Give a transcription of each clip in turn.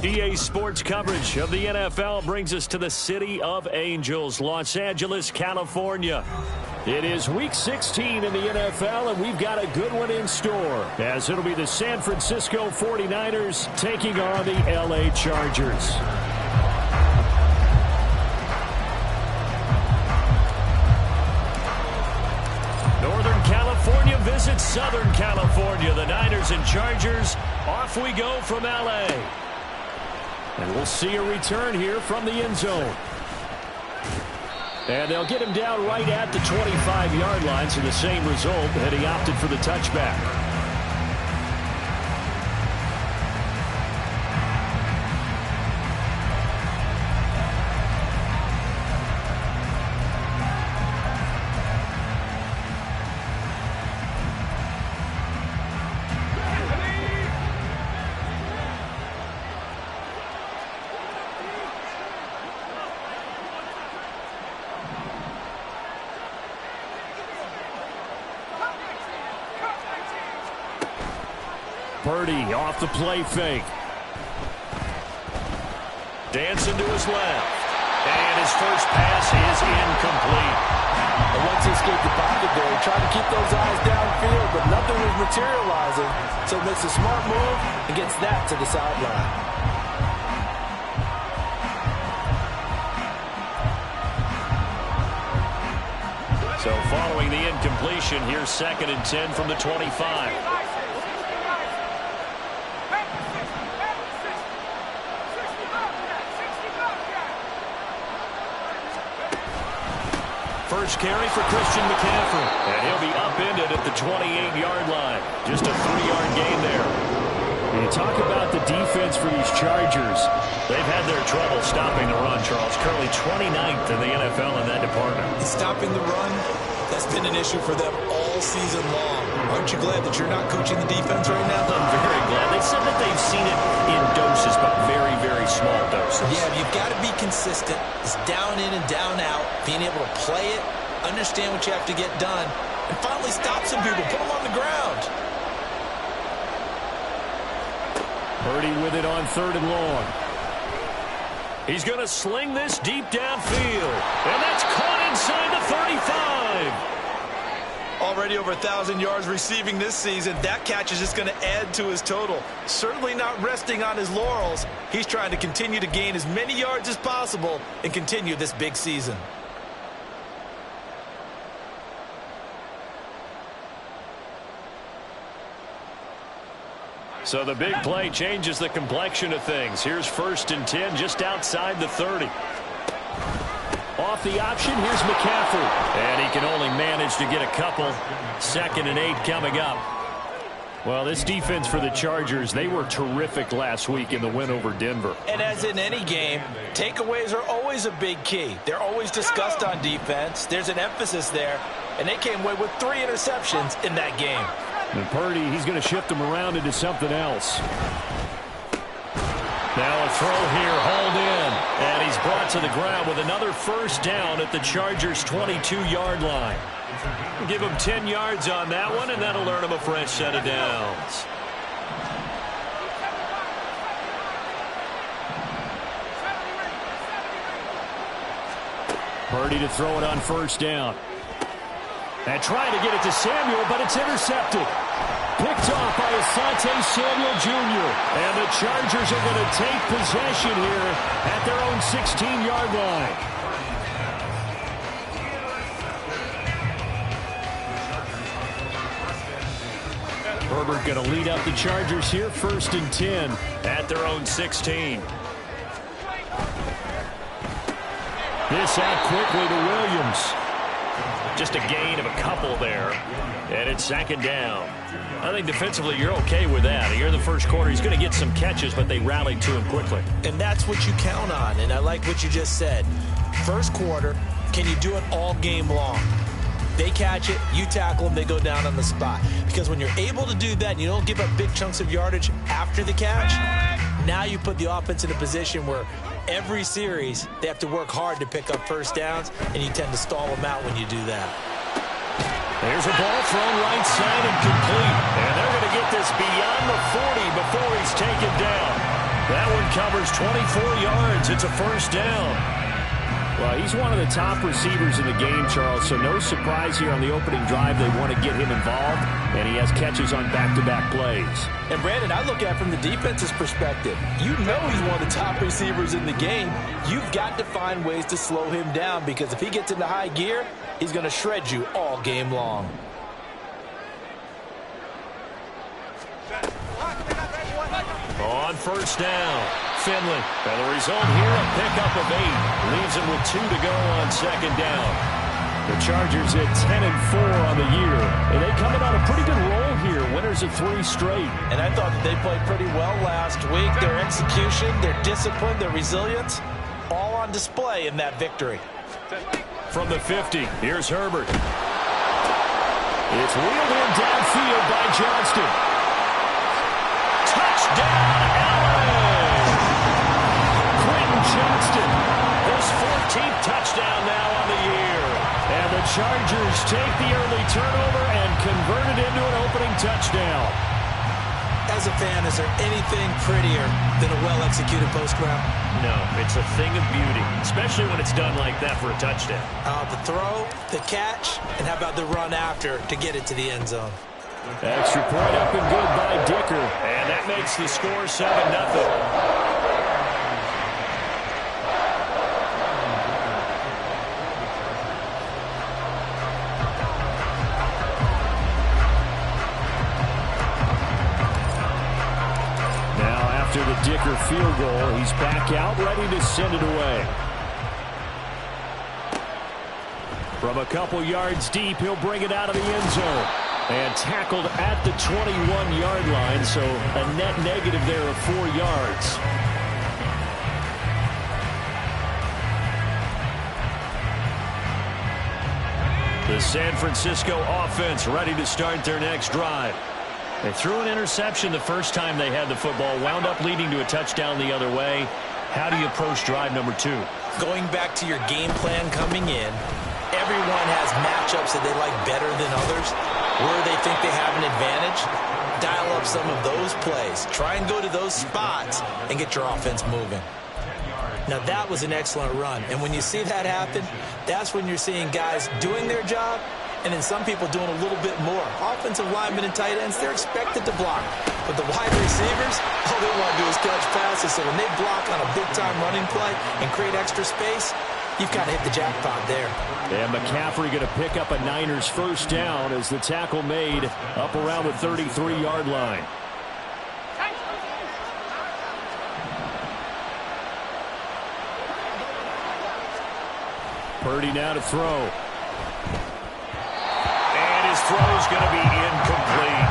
EA Sports coverage of the NFL brings us to the City of Angels, Los Angeles, California. It is Week 16 in the NFL, and we've got a good one in store, as it'll be the San Francisco 49ers taking on the LA Chargers. Northern California visits Southern California. The Niners and Chargers, off we go from LA. And we'll see a return here from the end zone. And they'll get him down right at the 25-yard line, so the same result, and he opted for the touchback. Purdy off the play fake. Dancing to his left. And his first pass is incomplete. And once he escaped the pocket there, he tried to keep those eyes downfield, but nothing was materializing. So he makes a smart move and gets that to the sideline. So following the incompletion, here's 2nd and 10 from the 25. First carry for Christian McCaffrey. And he'll be upended at the 28-yard line. Just a 3-yard gain there. When you talk about the defense for these Chargers, they've had their trouble stopping the run, Charles. Currently 29th in the NFL in that department. Stopping the run, that's been an issue for them all season long. Aren't you glad that you're not coaching the defense right now? I'm very glad. They said that they've seen it in doses, but very, very small doses. Yeah, you've got to be consistent. It's down in and down out. Being able to play it, understand what you have to get done, and finally stop some people, put them on the ground. Purdy with it on 3rd and long. He's going to sling this deep downfield. And that's caught inside the 35. Already over 1,000 yards receiving this season. That catch is just going to add to his total. Certainly not resting on his laurels. He's trying to continue to gain as many yards as possible and continue this big season. So the big play changes the complexion of things. Here's 1st and 10 just outside the 30. Off the option, here's McCaffrey. And he can only manage to get a couple. 2nd and 8 coming up. Well, this defense for the Chargers, they were terrific last week in the win over Denver. And as in any game, takeaways are always a big key. They're always discussed on defense. There's an emphasis there. And they came away with 3 interceptions in that game. And Purdy, he's going to shift him around into something else. Now a throw here, hauled in. And he's brought to the ground with another first down at the Chargers' 22-yard line. Give him 10 yards on that one, and that'll earn him a fresh set of downs. Purdy to throw it on 1st down. And trying to get it to Samuel, but it's intercepted. Picked off by Asante Samuel Jr. And the Chargers are going to take possession here at their own 16-yard line. Herbert going to lead up the Chargers here, 1st and 10 at their own 16. This out quickly to Williams. Just a gain of a couple there. And it's 2nd down. I think defensively you're okay with that. Here in the first quarter, he's going to get some catches, but they rallied to him quickly. And that's what you count on. And I like what you just said. First quarter, can you do it all game long? They catch it, you tackle them, they go down on the spot. Because when you're able to do that and you don't give up big chunks of yardage after the catch, now you put the offense in a position where every series they have to work hard to pick up first downs, and you tend to stall them out when you do that. There's a ball thrown right side and complete. And they're going to get this beyond the 40 before he's taken down. That one covers 24 yards. It's a first down. Well, he's one of the top receivers in the game, Charles, so no surprise here on the opening drive. They want to get him involved, and he has catches on back-to-back plays. And, Brandon, I look at it from the defense's perspective. You know he's one of the top receivers in the game. You've got to find ways to slow him down because if he gets into high gear, he's going to shred you all game long. On first down, Finley. And the result here, a pickup of 8. Leaves him with 2 to go on second down. The Chargers at 10-4 on the year. And they coming on a pretty good roll here. Winners of 3 straight. And I thought that they played pretty well last week. Their execution, their discipline, their resilience, all on display in that victory. From the 50, here's Herbert. It's wheeled in downfield by Johnston. Touchdown, LA! Quentin Johnston, his 14th touchdown now on the year. And the Chargers take the early turnover and convert it into an opening touchdown. As a fan, is there anything prettier than a well-executed post route? No, it's a thing of beauty, especially when it's done like that for a touchdown. The throw, the catch, and how about the run after to get it to the end zone? Extra point up and good by Dicker. And that makes the score 7-0. After the Dicker field goal, he's back out, ready to send it away. From a couple yards deep, he'll bring it out of the end zone. And tackled at the 21-yard line, so a net negative there of 4 yards. The San Francisco offense ready to start their next drive. They threw an interception the first time they had the football, wound up leading to a touchdown the other way. How do you approach drive number 2? Going back to your game plan coming in, everyone has matchups that they like better than others, where they think they have an advantage. Dial up some of those plays. Try and go to those spots and get your offense moving. Now, that was an excellent run. And when you see that happen, that's when you're seeing guys doing their job and then some people doing a little bit more. Offensive linemen and tight ends, they're expected to block. But the wide receivers, all they want to do is catch passes. So when they block on a big-time running play and create extra space, you've got to hit the jackpot there. And McCaffrey going to pick up a Niners first down as the tackle made up around the 33-yard line. Purdy now to throw. And his throw's going to be incomplete.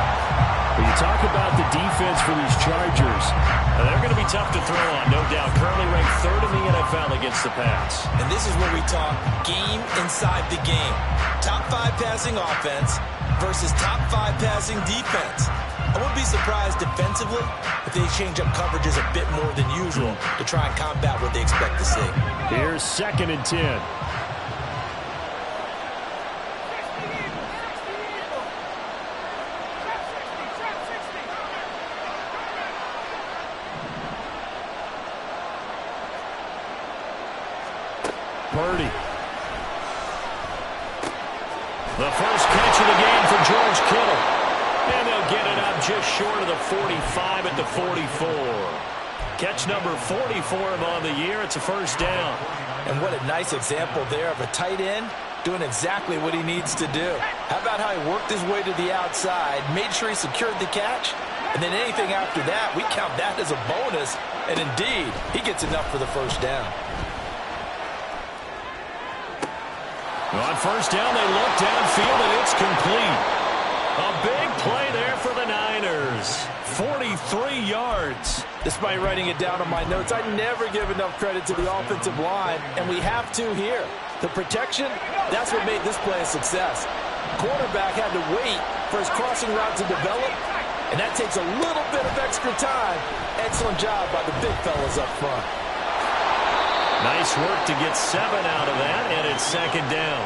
When you talk about the defense for these Chargers, they're going to be tough to throw on, no doubt. Currently ranked 3rd in the NFL against the pass. And this is where we talk game inside the game. Top 5 passing offense versus top 5 passing defense. I wouldn't be surprised defensively if they change up coverages a bit more than usual to try and combat what they expect to see. Here's 2nd and 10. Purdy. The first catch of the game for George Kittle. And they'll get it up just short of the 45 at the 44. Catch number 40 for him on the year. It's a first down. And what a nice example there of a tight end doing exactly what he needs to do. How about how he worked his way to the outside, made sure he secured the catch, and then anything after that, we count that as a bonus. And indeed, he gets enough for the first down. On first down, they look downfield, and it's complete. A big play there for the Niners. 43 yards. Despite writing it down on my notes, I never give enough credit to the offensive line, and we have to here. The protection, that's what made this play a success. Quarterback had to wait for his crossing route to develop, and that takes a little bit of extra time. Excellent job by the big fellas up front. Nice work to get 7 out of that, and it's 2nd down.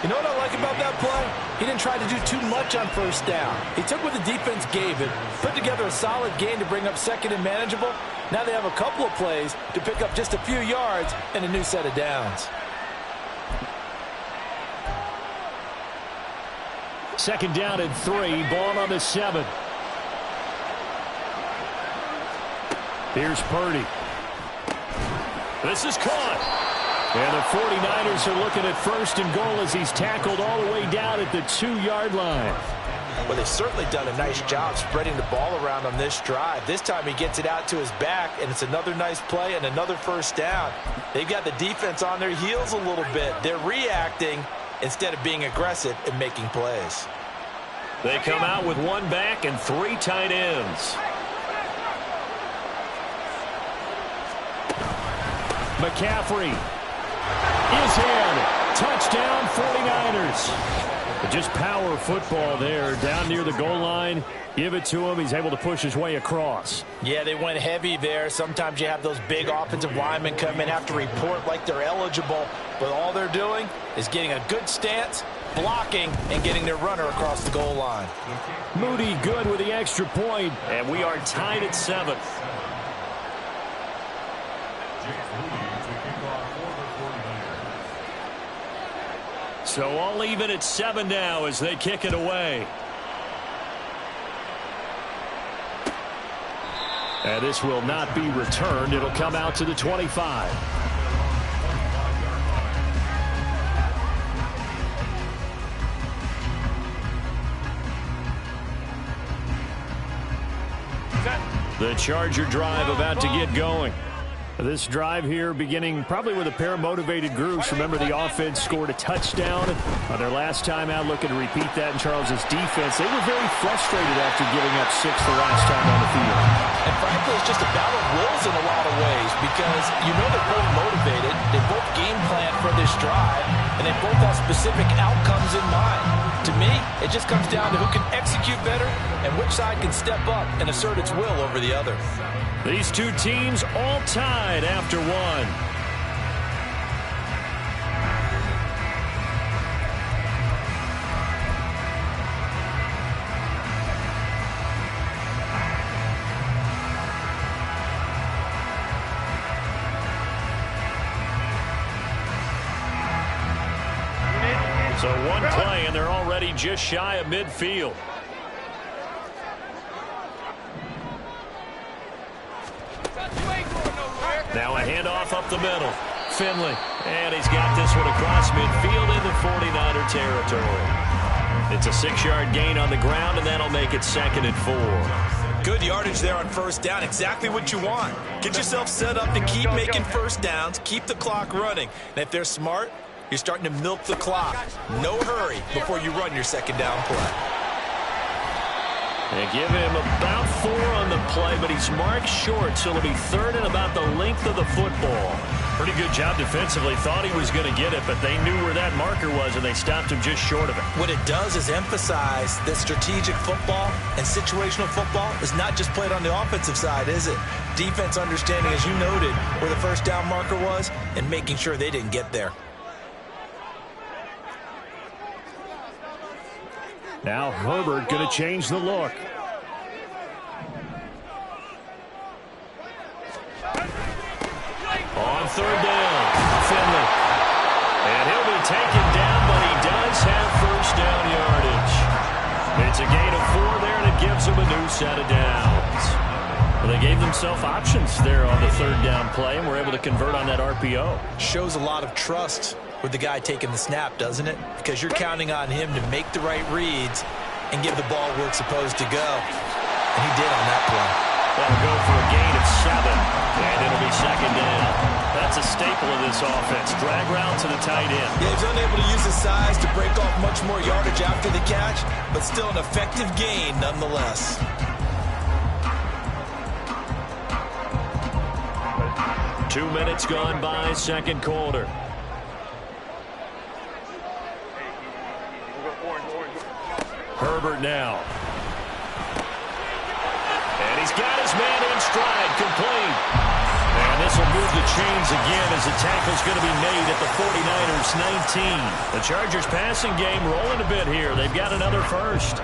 You know what I like about that play? He didn't try to do too much on first down. He took what the defense gave him, put together a solid game to bring up 2nd and manageable, Now they have a couple of plays to pick up just a few yards and a new set of downs. Second down and 3, ball on the 7. Here's Purdy. This is caught. And the 49ers are looking at first and goal as he's tackled all the way down at the 2-yard line. Well, they've certainly done a nice job spreading the ball around on this drive. This time he gets it out to his back, and it's another nice play and another first down. They've got the defense on their heels a little bit. They're reacting instead of being aggressive and making plays. They come out with 1 back and 3 tight ends. McCaffrey is in. Touchdown 49ers. Just power football there down near the goal line. Give it to him. He's able to push his way across. Yeah, they went heavy there. Sometimes you have those big offensive linemen come in, have to report like they're eligible. But all they're doing is getting a good stance, blocking, and getting their runner across the goal line. Moody good with the extra point. And we are tied at 7. So all even at 7 now as they kick it away. And this will not be returned. It'll come out to the 25. The Charger drive about to get going. This drive here beginning probably with a pair of motivated groups. Remember, the offense scored a touchdown on their last time out. Looking to repeat that in Charles's defense. They were very frustrated after giving up 6 the last time on the field. And frankly, it's just a battle of wills in a lot of ways because you know they're both motivated. They both game plan for this drive, and they both have specific outcomes in mind. To me, it just comes down to who can execute better and which side can step up and assert its will over the other. These two teams all tied after 1. So 1 play, and they're already just shy of midfield. Now a handoff up the middle. Finley. And he's got this one across midfield into 49er territory. It's a 6-yard gain on the ground, and that'll make it 2nd and 4. Good yardage there on first down. Exactly what you want. Get yourself set up to keep making first downs. Keep the clock running. And if they're smart, you're starting to milk the clock. No hurry before you run your 2nd down play. They give him about 4 on the play, but he's marked short, so it'll be 3rd and about the length of the football. Pretty good job defensively. Thought he was going to get it, but they knew where that marker was, and they stopped him just short of it. What it does is emphasize that strategic football and situational football is not just played on the offensive side, is it? Defense understanding, as you noted, where the first down marker was and making sure they didn't get there. Now Herbert going to change the look. On 3rd down, Finley. And he'll be taken down, but he does have first down yardage. It's a gain of 4 there, and it gives him a new set of downs. Well, they gave themselves options there on the 3rd down play, and were able to convert on that RPO. Shows a lot of trust with the guy taking the snap, doesn't it? Because you're counting on him to make the right reads and give the ball where it's supposed to go. And he did on that play. That'll go for a gain of 7, and it'll be 2nd down. That's a staple of this offense. Drag route to the tight end. Yeah, he's unable to use his size to break off much more yardage after the catch, but still an effective gain nonetheless. Two minutes gone by, 2nd quarter. Herbert now. And he's got his man in stride, complete. And this will move the chains again as the tackle's going to be made at the 49ers 19. The Chargers passing game rolling a bit here. They've got another first.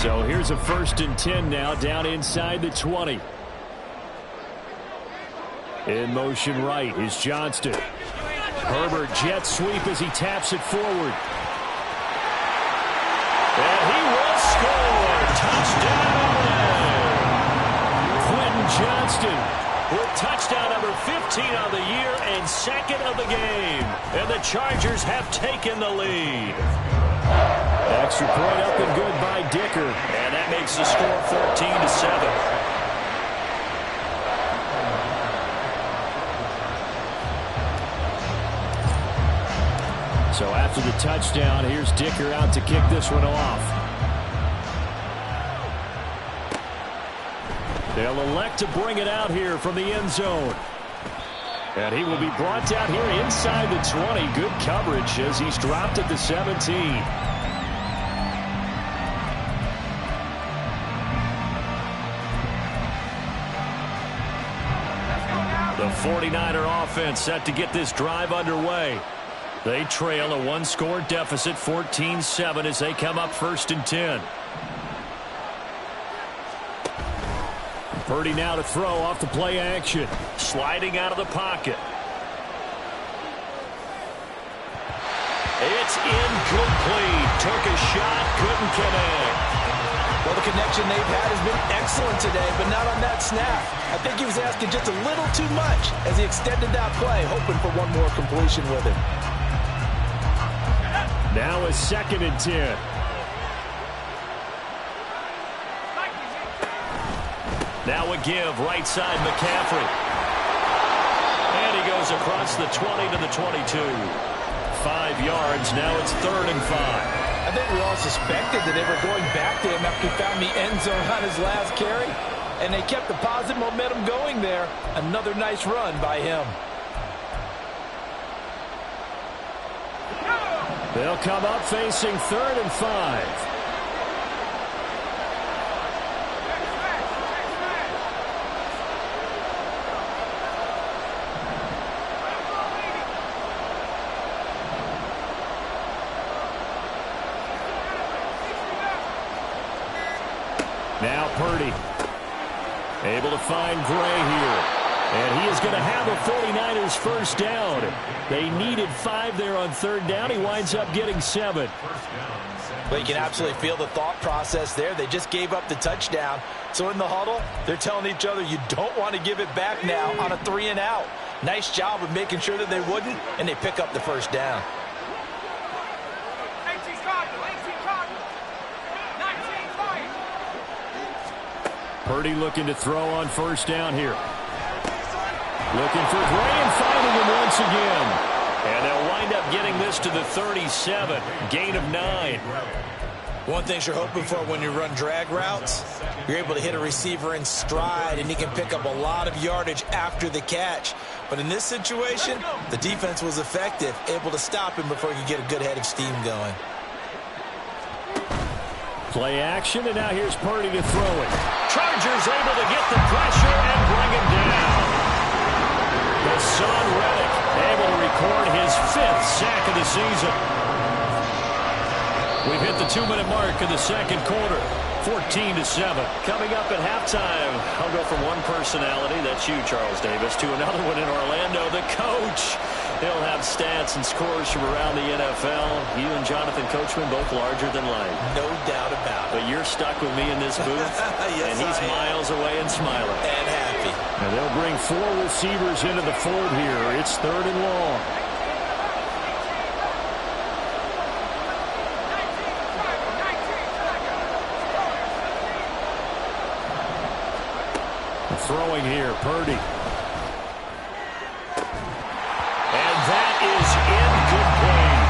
So here's a 1st and 10 now, down inside the 20. In motion right is Johnston. Herbert jet sweep as he taps it forward. And he will score. Touchdown. Quentin Johnston with touchdown number 15 on the year and 2nd of the game. And the Chargers have taken the lead. Extra point up and good by Dicker. And that makes the score 14-7. So after the touchdown, here's Dicker out to kick this one off. They'll elect to bring it out here from the end zone. And he will be brought down here inside the 20. Good coverage as he's dropped at the 17. The 49er offense set to get this drive underway. They trail a one-score deficit, 14-7, as they come up 1st and 10. Purdy now to throw off the play action. Sliding out of the pocket. It's incomplete. Took a shot, couldn't connect. Well, the connection they've had has been excellent today, but not on that snap. I think he was asking just a little too much as he extended that play, hoping for one more completion with it. Now a 2nd and 10. Now a give, right side McCaffrey. And he goes across the 20 to the 22. 5 yards, now it's 3rd and 5. I think we all suspected that they were going back to him after he found the end zone on his last carry. And they kept the positive momentum going there. Another nice run by him. They'll come up facing 3rd and 5. Now Purdy able to find Gray here. And he is going to have a 49ers first down. They needed 5 there on 3rd down. He winds up getting 7. Well, you can absolutely feel the thought process there. They just gave up the touchdown. So in the huddle, they're telling each other, you don't want to give it back now on a 3 and out. Nice job of making sure that they wouldn't, and they pick up the first down. Purdy looking to throw on 1st down here. Looking for Gray and finding him once again. And they'll wind up getting this to the 37. Gain of 9. One thing you're hoping for when you run drag routes, you're able to hit a receiver in stride, and he can pick up a lot of yardage after the catch. But in this situation, the defense was effective, able to stop him before he could get a good head of steam going. Play action, and now here's Purdy to throw it. Chargers able to get the pressure and bring him down. Hassan Reddick able to record his 5th sack of the season. We've hit the 2-minute mark in the 2nd quarter. 14-7. Coming up at halftime, I'll go from one personality, that's you, Charles Davis, to another one in Orlando, the coach. He'll have stats and scores from around the NFL. You and Jonathan Coachman both larger than life. No doubt about it. But you're stuck with me in this booth, yes, and he's miles away and smiling. And happy. And they'll bring 4 receivers into the fold here. It's 3rd and long. Throwing here, Purdy. And that is incomplete.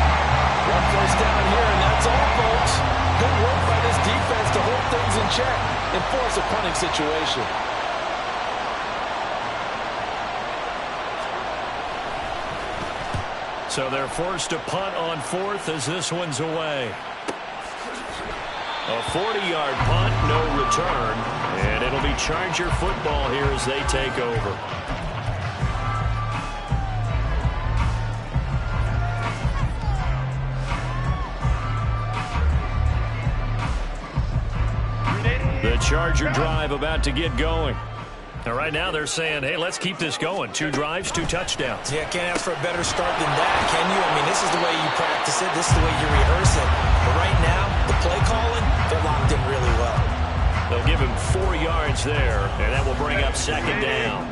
One first down here, and that's all, folks. Good work by this defense to hold things in check and force a punting situation. So they're forced to punt on 4th as this one's away. A 40-yard punt, no return. And it'll be Charger football here as they take over. The Charger drive about to get going. Now, right now they're saying, hey, let's keep this going. 2 drives, 2 touchdowns. Yeah, can't ask for a better start than that, can you? I mean, this is the way you practice it. This is the way you rehearse it. But right now, the play calling, they're locked in really well. They'll give him 4 yards there, and that will bring up 2nd down.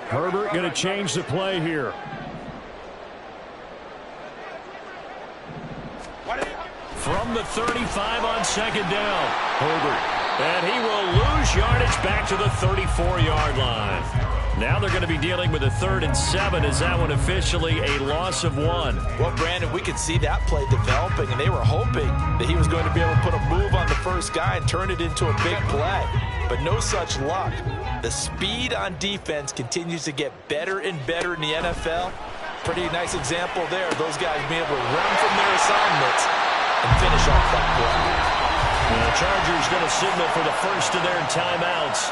Herbert going to change the play here. From the 35 on 2nd down, Herbert. And he will lose yardage back to the 34-yard line. Now they're going to be dealing with a 3rd and 7. Is that one officially a loss of 1? Well, Brandon, we could see that play developing, and they were hoping that he was going to be able to put a move on the first guy and turn it into a big play. But no such luck. The speed on defense continues to get better and better in the NFL. Pretty nice example there. Those guys being able to run from their assignments and finish off that play. The Chargers going to signal for the first of their timeouts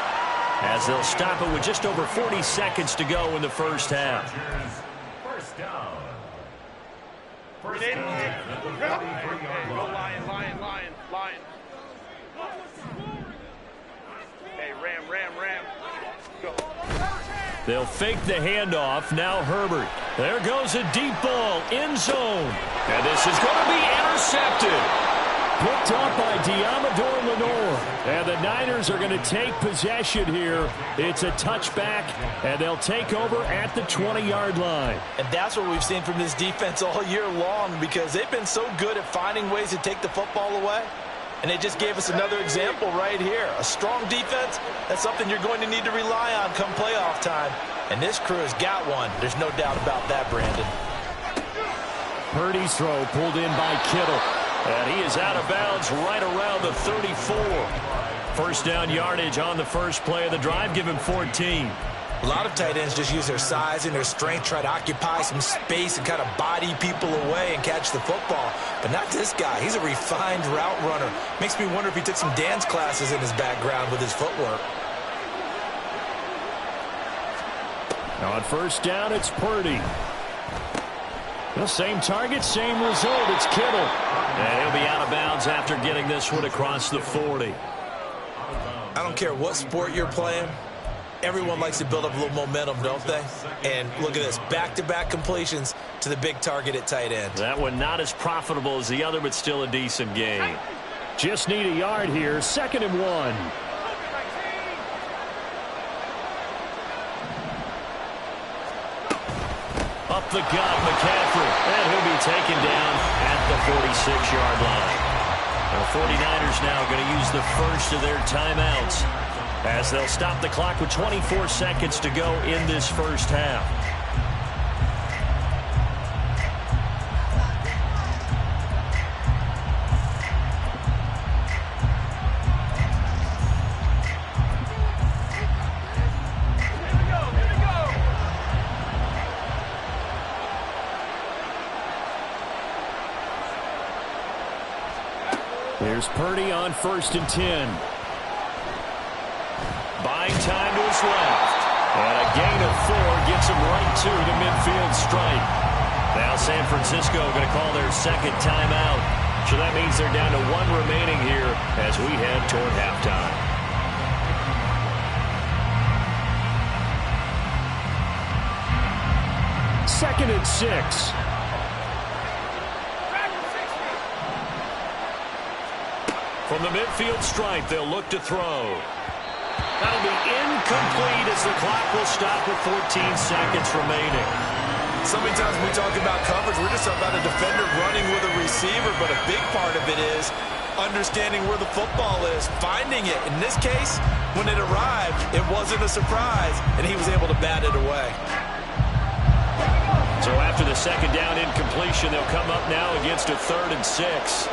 as they'll stop it with just over 40 seconds to go in the first half. First down. First down. Go Lion, Lion, Lion, Lion. Hey, Ram. Go. They'll fake the handoff. Now Herbert. There goes a deep ball. End zone. And this is going to be intercepted. Picked up by Diamador Lenore. And the Niners are going to take possession here. It's a touchback, and they'll take over at the 20-yard line. And that's what we've seen from this defense all year long, because they've been so good at finding ways to take the football away. And they just gave us another example right here. A strong defense, that's something you're going to need to rely on come playoff time. And this crew has got one. There's no doubt about that, Brandon. Purdy's throw pulled in by Kittle. And he is out of bounds right around the 34. First down yardage on the first play of the drive. Give him 14. A lot of tight ends just use their size and their strength, try to occupy some space and kind of body people away and catch the football. But not this guy. He's a refined route runner. Makes me wonder if he took some dance classes in his background with his footwork. Now on first down, it's Purdy. The same target, same result. It's Kittle. And he'll be out of bounds after getting this one across the 40. I don't care what sport you're playing. Everyone likes to build up a little momentum, don't they? And look at this, back-to-back completions to the big target at tight end. That one not as profitable as the other, but still a decent gain. Just need a yard here, 2nd and 1. Up the gut, McCaffrey. And he'll be taken down at the 46-yard line. The 49ers now going to use the first of their timeouts as they'll stop the clock with 24 seconds to go in this first half. Here's Purdy on 1st and 10. Buying time to his left. And a gain of 4 gets him right to the midfield stripe. Now San Francisco going to call their 2nd timeout. So that means they're down to 1 remaining here as we head toward halftime. Second and 6. From the midfield stripe, they'll look to throw. That'll be incomplete as the clock will stop with 14 seconds remaining. So many times when we talk about coverage, we're just talking about a defender running with a receiver, but a big part of it is understanding where the football is, finding it. In this case, when it arrived, it wasn't a surprise, and he was able to bat it away. So after the 2nd down incompletion, they'll come up now against a 3rd and 6.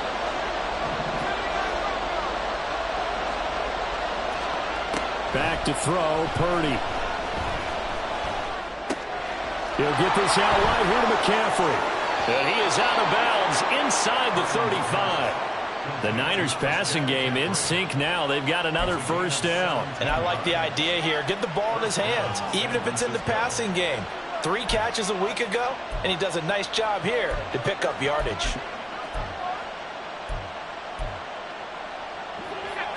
Back to throw, Purdy. He'll get this out right here to McCaffrey. And he is out of bounds inside the 35. The Niners passing game in sync now. They've got another first down. And I like the idea here. Get the ball in his hands, even if it's in the passing game. 3 catches a week ago, and he does a nice job here to pick up yardage.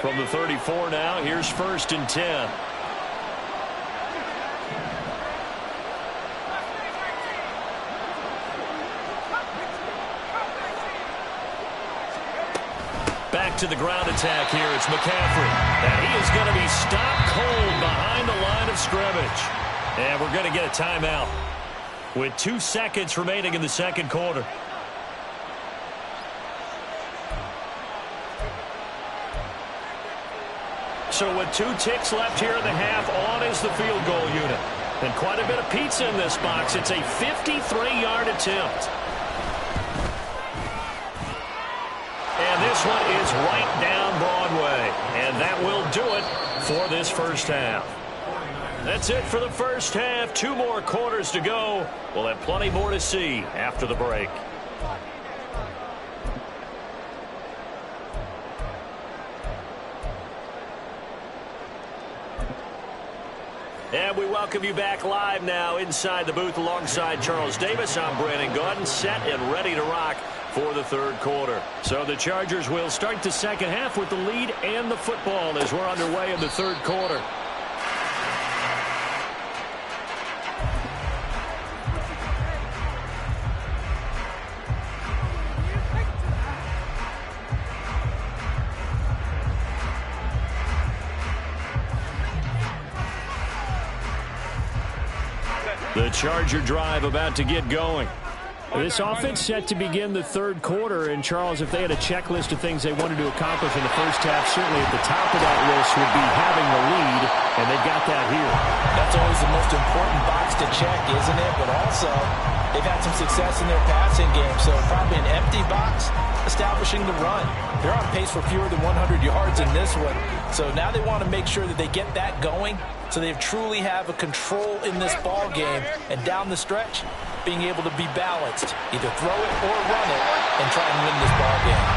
From the 34 now, here's 1st and 10. Back to the ground attack here. It's McCaffrey. And he is going to be stopped cold behind the line of scrimmage. And we're going to get a timeout with 2 seconds remaining in the second quarter. So with 2 ticks left here in the half, on is the field goal unit. And quite a bit of pizza in this box. It's a 53-yard attempt. And this one is right down Broadway. And that will do it for this first half. That's it for the first half. 2 more quarters to go. We'll have plenty more to see after the break. And we welcome you back live now inside the booth alongside Charles Davis. I'm Brandon Gaudin, set and ready to rock for the third quarter. So the Chargers will start the second half with the lead and the football as we're underway in the third quarter. The Charger drive about to get going. This offense set to begin the third quarter. And, Charles, if they had a checklist of things they wanted to accomplish in the first half, certainly at the top of that list would be having the lead, and they've got that here. That's always the most important box to check, isn't it? But also, they've had some success in their passing game, so probably an empty box establishing the run. They're on pace for fewer than 100 yards in this one. So now they want to make sure that they get that going so they truly have a control in this ball game, and down the stretch, being able to be balanced, either throw it or run it, and try and win this ball game.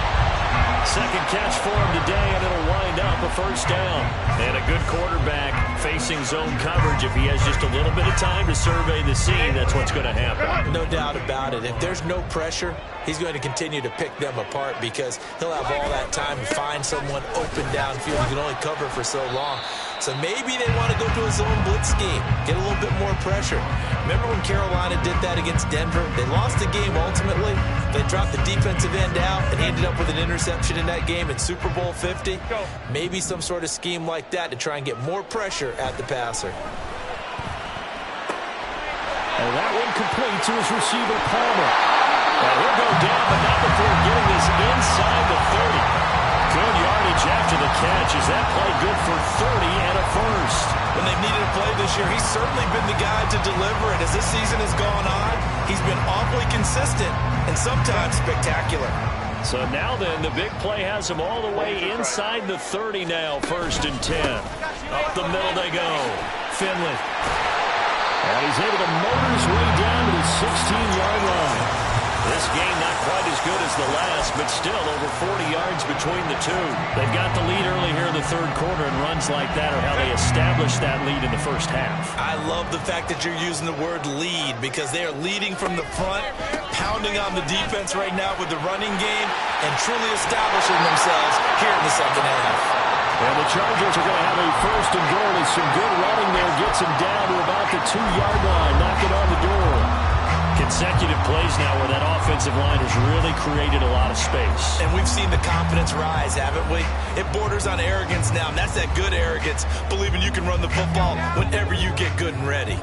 Second catch for him today, and it'll wind up a first down. And a good quarterback facing zone coverage. If he has just a little bit of time to survey the scene, that's what's going to happen. No doubt about it. If there's no pressure, he's going to continue to pick them apart because he'll have all that time to find someone open downfield. He can only cover for so long. So maybe they want to go to a zone blitz scheme, get a little bit more pressure. Remember when Carolina did that against Denver? They lost the game ultimately. They dropped the defensive end out and ended up with an interception in that game in Super Bowl 50. Maybe some sort of scheme like that to try and get more pressure at the passer. And that one complete to his receiver, Palmer. And he'll go down, but not before getting this inside the 30. Good yardage after the catch. Is that play good for 30 and a first? When they've needed a play this year, he's certainly been the guy to deliver it. As this season has gone on, he's been awfully consistent and sometimes spectacular. So now then, the big play has him all the way inside the 30 now, 1st and 10. Up the middle they go. Finley. And he's able to motor his way down to the 16-yard line. This game not quite as good as the last, but still over 40 yards between the two. They've got the lead early here in the third quarter, and runs like that are how they established that lead in the first half. I love the fact that you're using the word lead because they are leading from the front, pounding on the defense right now with the running game, and truly establishing themselves here in the second half. And the Chargers are going to have a 1st and goal as some good running there gets him down to about the 2-yard line, knocking on the door. Consecutive plays now where that offensive line has really created a lot of space. And we've seen the confidence rise, haven't we? It borders on arrogance now, and that's that good arrogance, believing you can run the football whenever you get good and ready.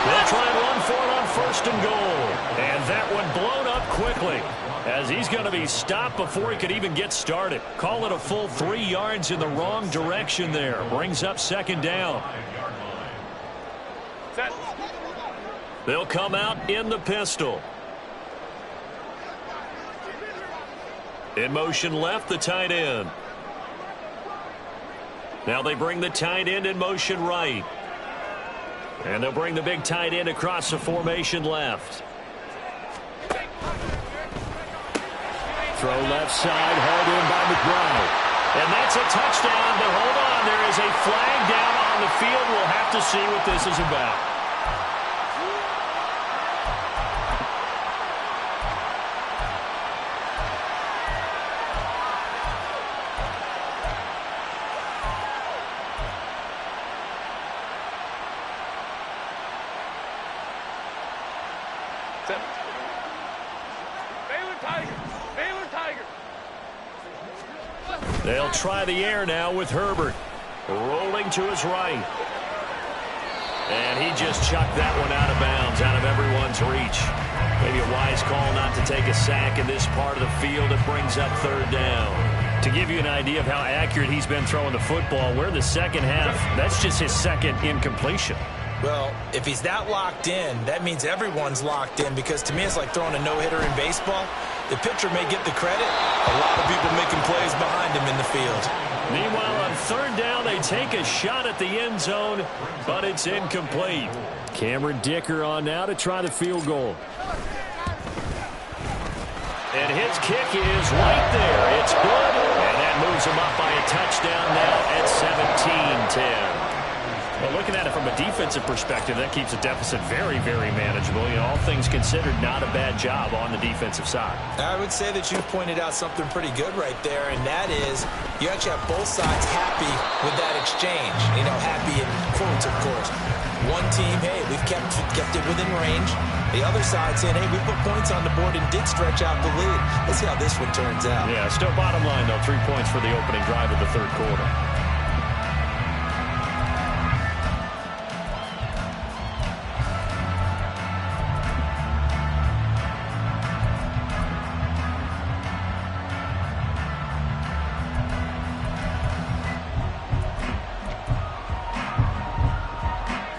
They'll try and run for it on 1st and goal. And that one blown up quickly, as he's going to be stopped before he could even get started. Call it a full 3 yards in the wrong direction there. Brings up 2nd down. Set. They'll come out in the pistol. In motion left, the tight end. Now they bring the tight end in motion right. And they'll bring the big tight end across the formation left. Throw left side, hauled in by McBride. And that's a touchdown, but hold on. There is a flag down on the field. We'll have to see what this is about. They'll try the air now with Herbert. Rolling to his right. And he just chucked that one out of bounds, out of everyone's reach. Maybe a wise call not to take a sack in this part of the field. It brings up third down. To give you an idea of how accurate he's been throwing the football, we're in the second half. That's just his second incompletion. Well, if he's that locked in, that means everyone's locked in, because to me it's like throwing a no-hitter in baseball. The pitcher may get the credit. A lot of people making plays behind him in the field. Meanwhile, on third down, they take a shot at the end zone, but it's incomplete. Cameron Dicker on now to try the field goal. And his kick is right there. It's good, and that moves him up by a touchdown now at 17-10. Well, looking at it from a defensive perspective, that keeps the deficit very, very manageable. You know, all things considered, not a bad job on the defensive side. I would say that you've pointed out something pretty good right there, and that is you actually have both sides happy with that exchange. You know, happy in quotes, of course. One team, hey, we've kept it within range. The other side saying, hey, we put points on the board and did stretch out the lead. Let's see how this one turns out. Yeah, still bottom line, though, 3 points for the opening drive of the third quarter.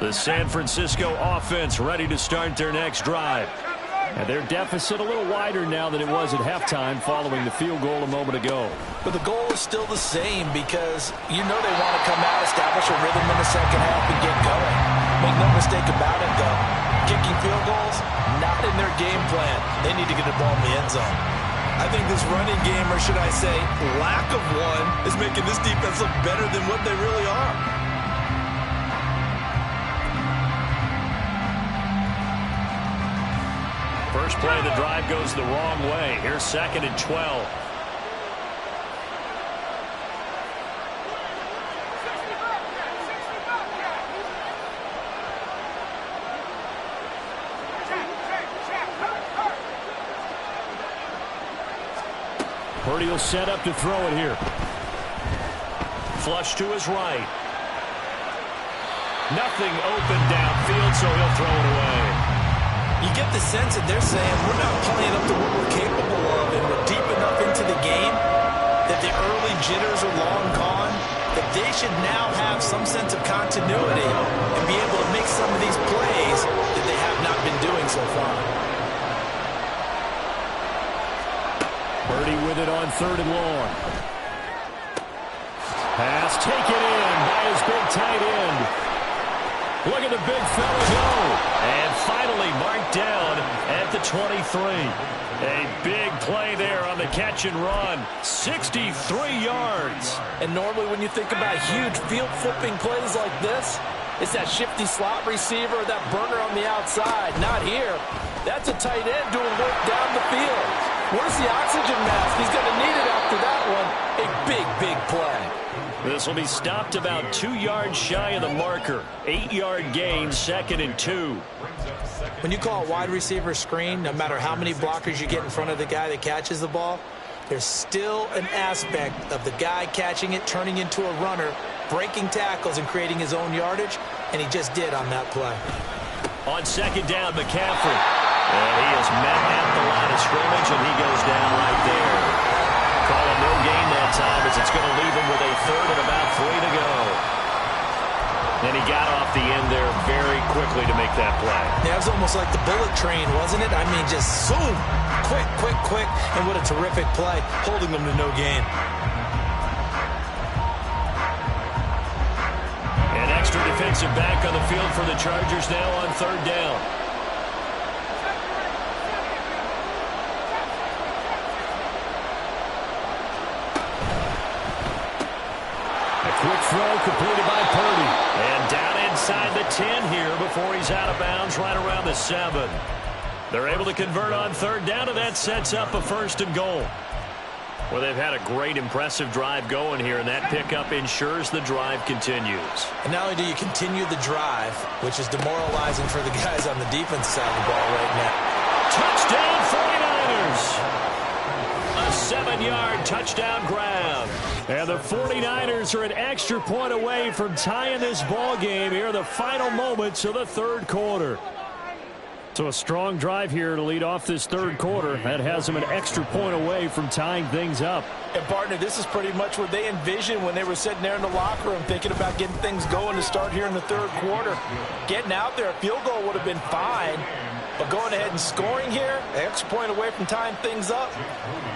The San Francisco offense ready to start their next drive. And their deficit a little wider now than it was at halftime following the field goal a moment ago. But the goal is still the same, because you know they want to come out, establish a rhythm in the second half, and get going. Make no mistake about it, though. Kicking field goals, not in their game plan. They need to get the ball in the end zone. I think this running game, or should I say lack of one, is making this defense look better than what they really are. First play of the drive goes the wrong way. Here's 2nd and 12. Purdy will set up to throw it here. Flush to his right. Nothing open downfield, so he'll throw it away. You get the sense that they're saying we're not playing up to what we're capable of, and we're deep enough into the game that the early jitters are long gone, that they should now have some sense of continuity and be able to make some of these plays that they have not been doing so far. Purdy with it on 3rd and long. Pass taken in by his big tight end. Look at the big fella go. And finally marked down at the 23. A big play there on the catch and run. 63 yards. And normally when you think about huge field flipping plays like this, it's that shifty slot receiver, that burner on the outside. Not here. That's a tight end doing work down the field. Where's the oxygen mask? He's going to need it after that one. A big, big play. This will be stopped about 2 yards shy of the marker. 8-yard gain, 2nd and 2. When you call a wide receiver screen, no matter how many blockers you get in front of the guy that catches the ball, there's still an aspect of the guy catching it, turning into a runner, breaking tackles and creating his own yardage, and he just did on that play. On 2nd down, McCaffrey. And he is met at the line of scrimmage, and he goes down right there. Call it no gain that time, as it's going to leave him with a 3rd and about 3 to go. And he got off the end there very quickly to make that play. Yeah, it was almost like the bullet train, wasn't it? I mean, just zoom, quick, quick, quick, and what a terrific play, holding them to no gain. An extra defensive back on the field for the Chargers now on 3rd down. throw completed by Purdy. And down inside the 10 here before he's out of bounds right around the 7. They're able to convert on third down, and that sets up a 1st and goal. Well, they've had a great, impressive drive going here, and that pickup ensures the drive continues. And not only do you continue the drive, which is demoralizing for the guys on the defense side of the ball right now. Touchdown 49ers! A 7-yard touchdown grab. And the 49ers are an extra point away from tying this ball game here in the final moments of the third quarter. So a strong drive here to lead off this third quarter. That has them an extra point away from tying things up. And, partner, this is pretty much what they envisioned when they were sitting there in the locker room thinking about getting things going to start here in the third quarter. Getting out there, a field goal would have been fine. But going ahead and scoring here, an extra point away from tying things up,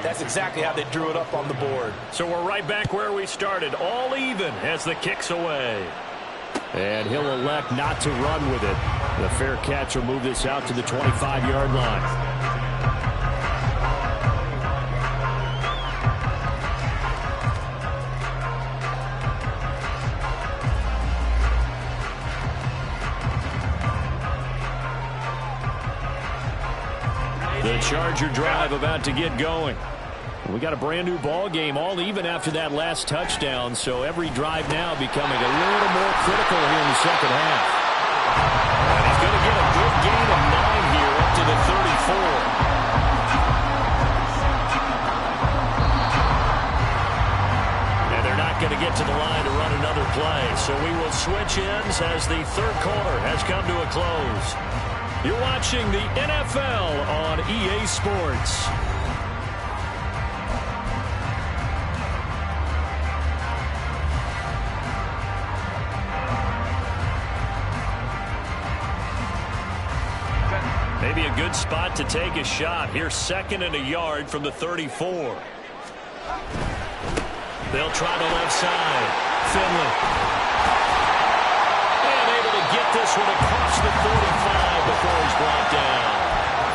that's exactly how they drew it up on the board. So we're right back where we started, all even as the kick's away. And he'll elect not to run with it. The fair catch will move this out to the 25-yard line. The Charger drive about to get going. We got a brand new ball game, all even after that last touchdown, so every drive now becoming a little more critical here in the second half. And he's going to get a good gain of 9 here up to the 34. And they're not going to get to the line to run another play, so we will switch ends as the third quarter has come to a close. You're watching the NFL on EA Sports. Maybe a good spot to take a shot. Here's 2nd and a yard from the 34. They'll try the left side. Finley. And able to get this one across the 45 before he's brought down.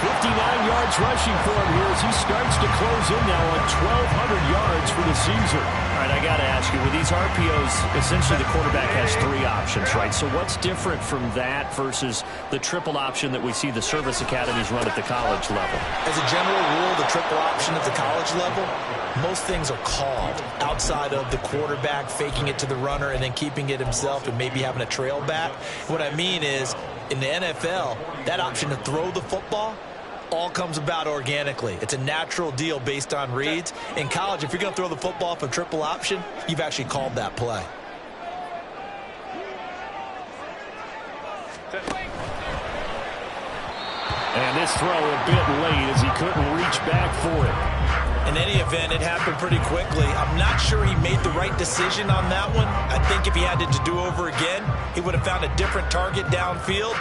59 yards rushing for him here as he starts to close in now on 1,200 yards for the season. All right, I got to ask you, with these RPOs, essentially the quarterback has 3 options, right? So what's different from that versus the triple option that we see the service academies run at the college level? As a general rule, the triple option at the college level, most things are called outside of the quarterback faking it to the runner and then keeping it himself and maybe having a trail back. What I mean is, in the NFL, that option to throw the football all comes about organically. It's a natural deal based on reads. In college, if you're going to throw the football for triple option, you've actually called that play. And this throw a bit late as he couldn't reach back for it. In any event, it happened pretty quickly. I'm not sure he made the right decision on that one. I think if he had it to do over again, he would have found a different target downfield.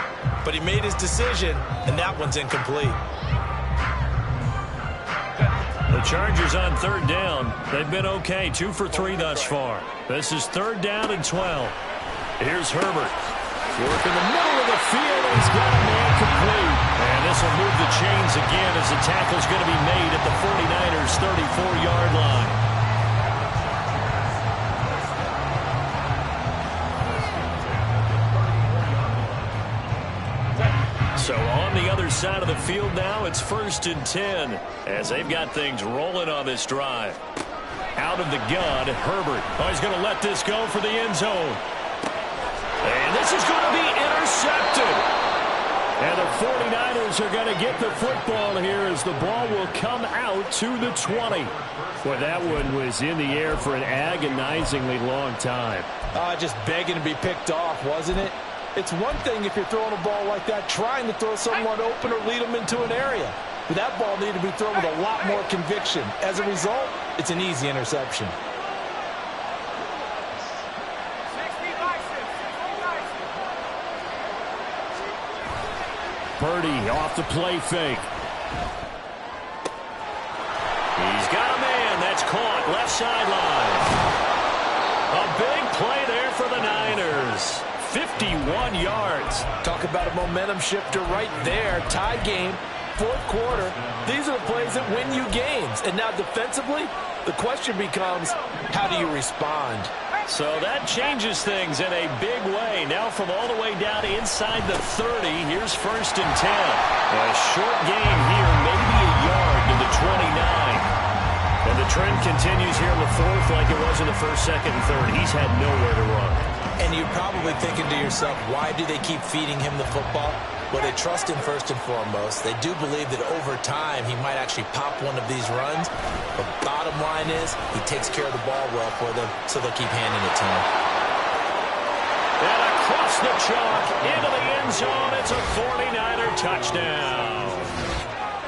But he made his decision, and that one's incomplete. The Chargers on third down. They've been okay, 2 for 3 thus far. This is 3rd down and 12. Here's Herbert. Work in the middle of the field, and he's got a man complete. And this will move the chains again as the tackle's going to be made at the 49ers' 34-yard line. So on the other side of the field now, it's 1st and 10 as they've got things rolling on this drive. Out of the gun, Herbert. Oh, he's going to let this go for the end zone. And this is going to be intercepted. And the 49ers are going to get the football here as the ball will come out to the 20. Boy, that one was in the air for an agonizingly long time. Just begging to be picked off, wasn't it? It's one thing if you're throwing a ball like that, trying to throw someone open or lead them into an area. But that ball needed to be thrown with a lot more conviction. As a result, it's an easy interception. Purdy off the play fake. He's got a man. That's caught. Left sideline. A big play there for the Niners. 51 yards. Talk about a momentum shifter right there. Tie game, 4th quarter. These are the plays that win you games. And now defensively, the question becomes, how do you respond? So that changes things in a big way. Now from all the way down inside the 30, here's 1st and 10. A short game here, maybe a yard to the 29. And the trend continues here in the 4th like it was in the 1st, 2nd, and 3rd. He's had nowhere to run. And you're probably thinking to yourself, why do they keep feeding him the football? Well, they trust him first and foremost. They do believe that over time he might actually pop one of these runs. But bottom line is he takes care of the ball well for them, so they'll keep handing it to him. And across the chalk into the end zone. It's a 49er touchdown.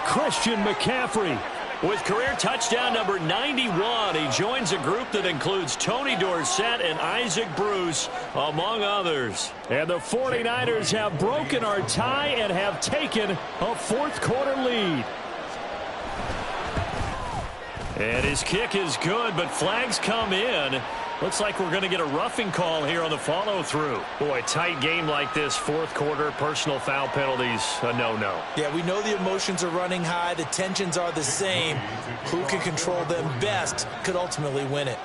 Christian McCaffrey with career touchdown number 91. He joins a group that includes Tony Dorsett and Isaac Bruce, among others. And the 49ers have broken our tie and have taken a 4th quarter lead. And his kick is good, but flags come in. Looks like we're going to get a roughing call here on the follow-through. Boy, tight game like this, 4th quarter, personal foul penalties, a no-no. Yeah, we know the emotions are running high. The tensions are the same. Who can control them best could ultimately win it.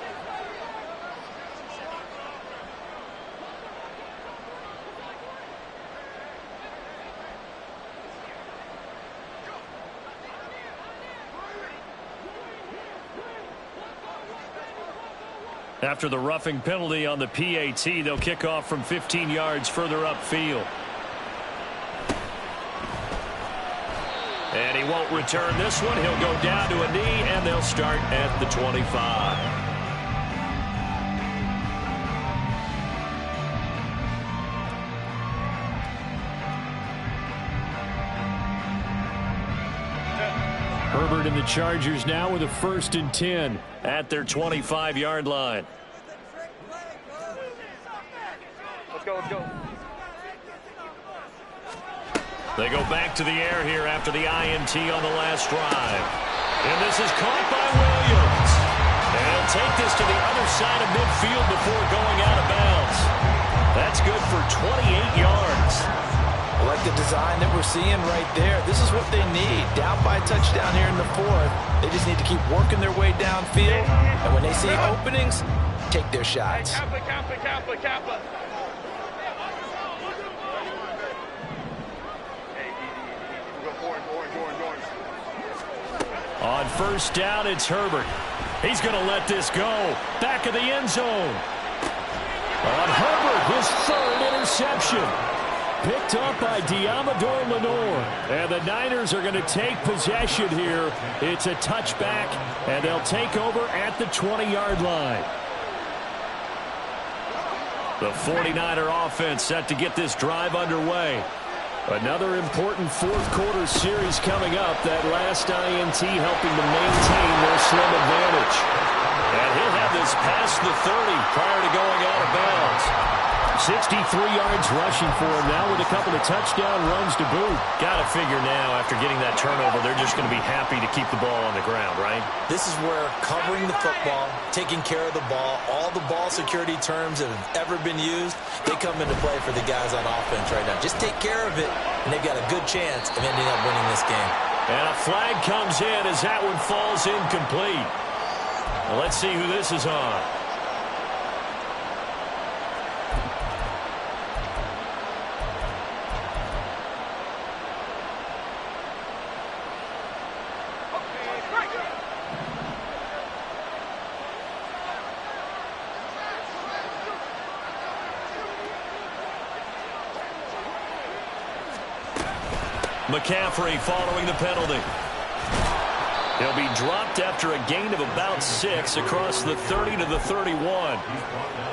After the roughing penalty on the PAT, they'll kick off from 15 yards further upfield. And he won't return this one. He'll go down to a knee, and they'll start at the 25. Herbert and the Chargers now with a 1st and 10 at their 25-yard line. Let's go, let's go. They go back to the air here after the INT on the last drive. And this is caught by Williams. And he'll take this to the other side of midfield before going out of bounds. That's good for 28 yards. I like the design that we're seeing right there. This is what they need. Down by a touchdown here in the 4th. They just need to keep working their way downfield. And when they see openings, take their shots. Kappa, Kappa, Kappa, Kappa. Hey, easy. We'll go orange. On 1st down, it's Herbert. He's going to let this go. Back of the end zone. On Herbert, his 3rd interception. Picked up by Diamador Lenore. And the Niners are going to take possession here. It's a touchback, and they'll take over at the 20-yard line. The 49er offense set to get this drive underway. Another important 4th quarter series coming up. That last INT helping to maintain their slim advantage. And he'll have this past the 30 prior to going out of bounds. 63 yards rushing for him now with a couple of touchdown runs to boot. Got to figure now after getting that turnover, they're just going to be happy to keep the ball on the ground, right? This is where covering the football, taking care of the ball, all the ball security terms that have ever been used, they come into play for the guys on offense right now. Just take care of it, and they've got a good chance of ending up winning this game. And a flag comes in as that one falls incomplete. Well, let's see who this is on. McCaffrey following the penalty. He'll be dropped after a gain of about 6 across the 30 to the 31.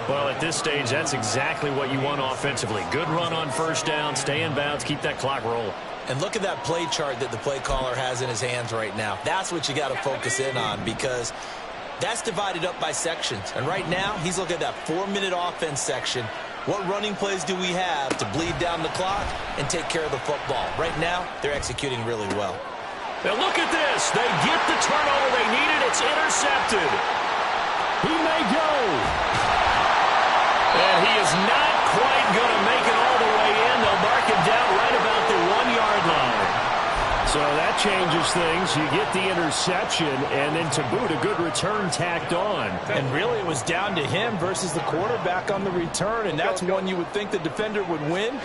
Well, at this stage, that's exactly what you want offensively. Good run on 1st down, stay in bounds, keep that clock rolling. And look at that play chart that the play caller has in his hands right now. That's what you got to focus in on, because that's divided up by sections. And right now, he's looking at that 4-minute offense section. What running plays do we have to bleed down the clock and take care of the football? Right now, they're executing really well. Now look at this. They get the turnover they needed. It's intercepted. He may go. And he is not quite going to make it all the way in. They'll mark him down right about the 1-yard line. So that changes things. You get the interception, and then to boot, a good return tacked on. And really, it was down to him versus the quarterback on the return, and that's one you would think the defender would win.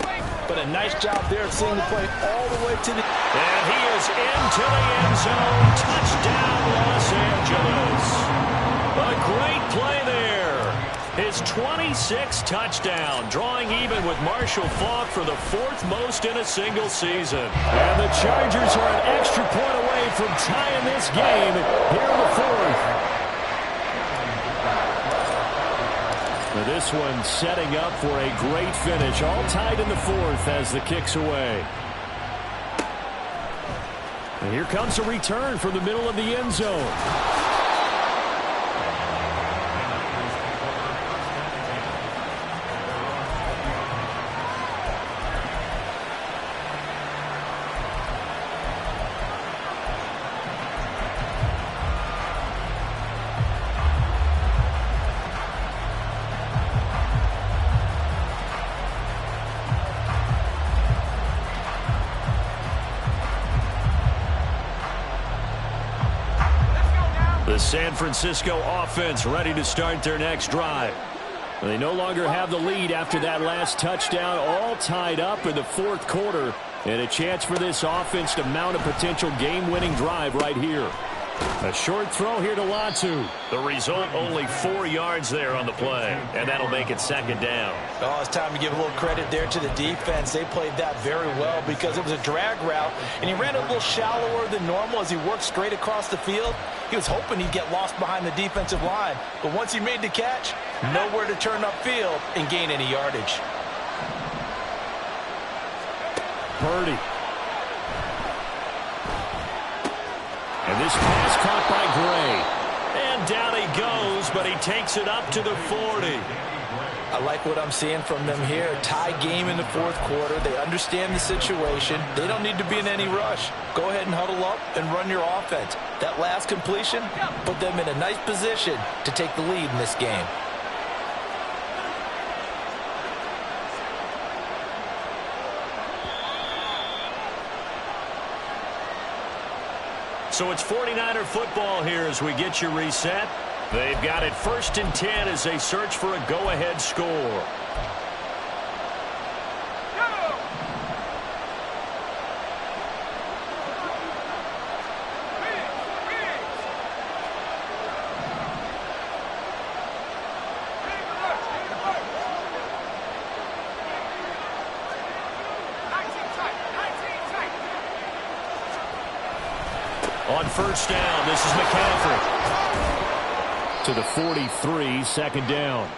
But a nice job there of seeing the play all the way to the... And he is into the end zone. Touchdown, Los Angeles. A great play there. His 26th touchdown, drawing even with Marshall Faulk for the 4th most in a single season. And the Chargers are an extra point away from tying this game here in the 4th. Now this one setting up for a great finish, all tied in the 4th as the kick's away. And here comes a return from the middle of the end zone. The San Francisco offense ready to start their next drive. They no longer have the lead after that last touchdown, all tied up in the 4th quarter, and a chance for this offense to mount a potential game-winning drive right here. A short throw here to Latu. The result, only 4 yards there on the play, and that'll make it 2nd down. Oh, it's time to give a little credit there to the defense. They played that very well because it was a drag route, and he ran a little shallower than normal as he worked straight across the field. He was hoping he'd get lost behind the defensive line, but once he made the catch, nowhere to turn upfield and gain any yardage. Purdy. And this pass caught by Gray. And down he goes, but he takes it up to the 40. I like what I'm seeing from them here. Tie game in the 4th quarter. They understand the situation. They don't need to be in any rush. Go ahead and huddle up and run your offense. That last completion put them in a nice position to take the lead in this game. So it's 49er football here as we get you reset. They've got it 1st and 10 as they search for a go-ahead score. On 1st down, this is McCaffrey. To the 43, 2nd down.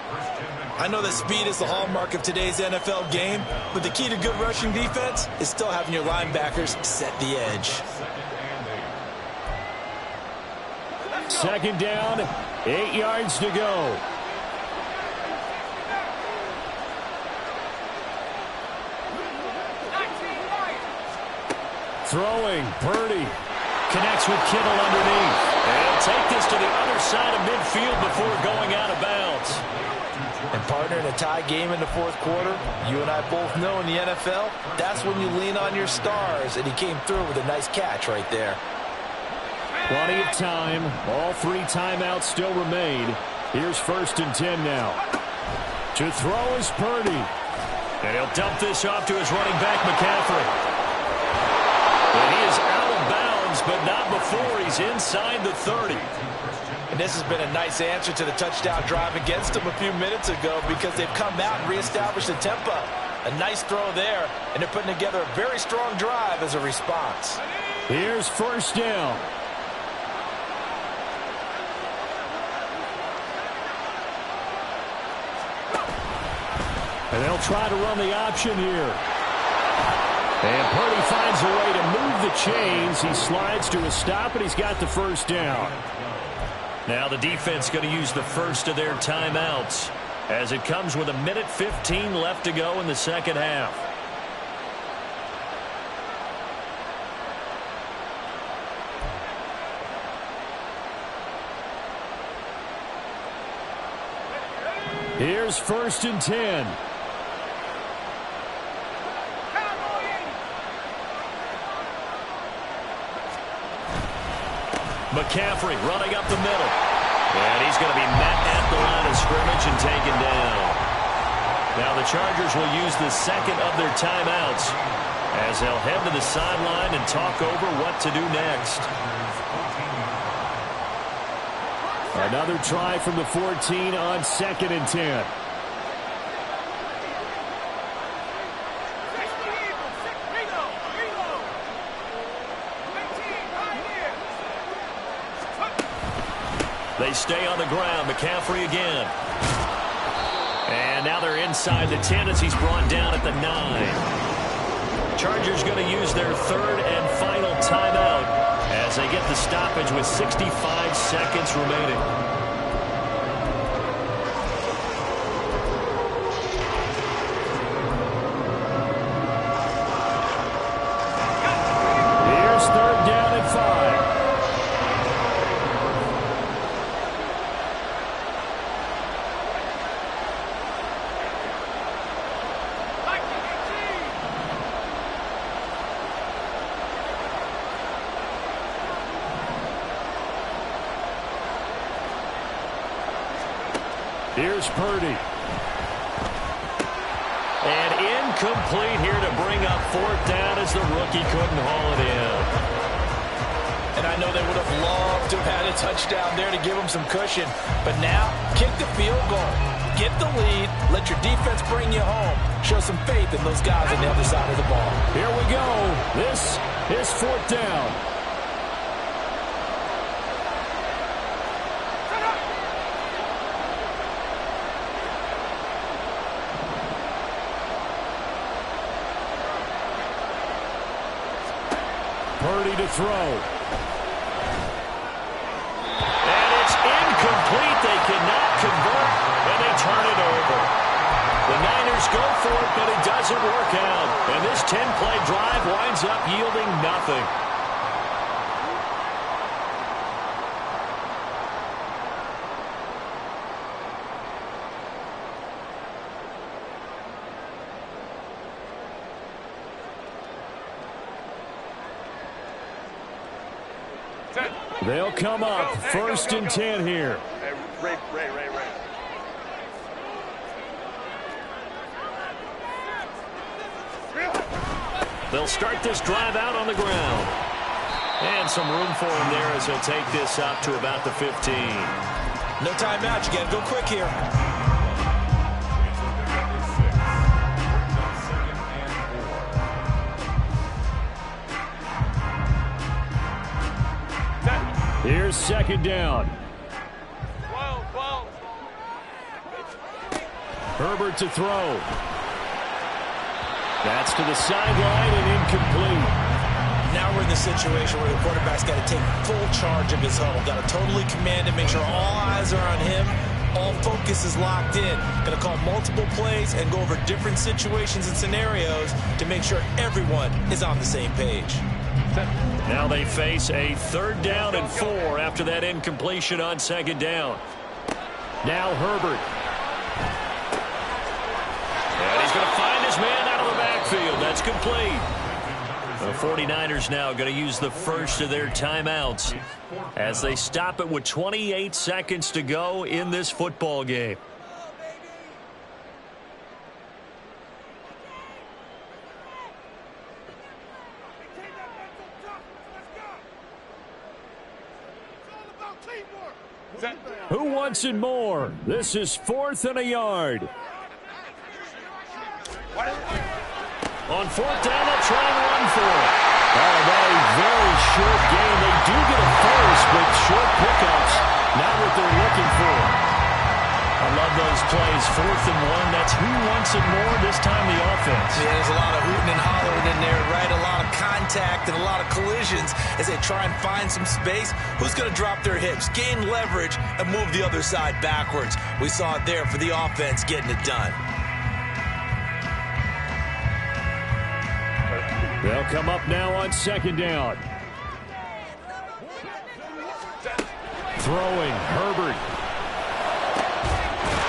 I know that speed is the hallmark of today's NFL game, but the key to good rushing defense is still having your linebackers set the edge. 2nd down, 8 yards to go. Throwing, Purdy. Connects with Kittle underneath. And he'll take this to the other side of midfield before going out of bounds. And partner, in a tie game in the 4th quarter, you and I both know in the NFL, that's when you lean on your stars, and he came through with a nice catch right there. Plenty of time. All 3 timeouts still remain. Here's 1st and 10 now. To throw is Purdy. And he'll dump this off to his running back, McCaffrey. And he is out of bounds, but not before he's inside the 30. And this has been a nice answer to the touchdown drive against them a few minutes ago because they've come out and reestablished the tempo. A nice throw there, and they're putting together a very strong drive as a response. Here's 1st down. And they'll try to run the option here. And Purdy finds a way to move the chains. He slides to a stop, and he's got the 1st down. Now the defense going to use the first of their timeouts as it comes with 1:15 left to go in the 2nd half. Here's 1st and 10. McCaffrey running up the middle. And he's going to be met at the line of scrimmage and taken down. Now the Chargers will use the second of their timeouts as they'll head to the sideline and talk over what to do next. Another try from the 14 on 2nd and 10. They stay on the ground. McCaffrey again. And now they're inside the 10 as he's brought down at the 9. Chargers going to use their third and final timeout as they get the stoppage with 65 seconds remaining. Here's 3rd down and 5. Here's Purdy. And incomplete here to bring up 4th down as the rookie couldn't haul it in. And I know they would have loved to have had a touchdown there to give them some cushion. But now, kick the field goal. Get the lead. Let your defense bring you home. Show some faith in those guys on the other side of the ball. Here we go. This is 4th down. Purdy to throw. And it's incomplete. They cannot convert, and they turn it over. The Niners go for it, but it doesn't work out. And this 10-play drive winds up yielding nothing. They'll come up 1st and 10 here. Hey, Ray. They'll start this drive out on the ground. And some room for him there as he'll take this up to about the 15. No timeout. You got to go quick here. Here's 2nd down. Herbert to throw. That's to the sideline and incomplete. Now we're in the situation where the quarterback's got to take full charge of his huddle. Got to totally command it, make sure all eyes are on him. All focus is locked in. Going to call multiple plays and go over different situations and scenarios to make sure everyone is on the same page. Now they face a 3rd down and 4 after that incompletion on 2nd down. Now Herbert. And he's going to find his man out of the backfield. That's complete. The 49ers now going to use the first of their timeouts as they stop it with 28 seconds to go in this football game. Who wants it more? This is 4th and a yard. On 4th down, they'll try and run for it. Oh, that a very short game. They do get a first, but short pickups, not what they're looking for. I love those plays. 4th and 1. That's who wants it more, this time the offense. Yeah, there's a lot of hooting and hollering in there, right? A lot of contact and a lot of collisions as they try and find some space. Who's going to drop their hips, gain leverage, and move the other side backwards? We saw it there for the offense getting it done. They'll come up now on 2nd down. Throwing, Herbert.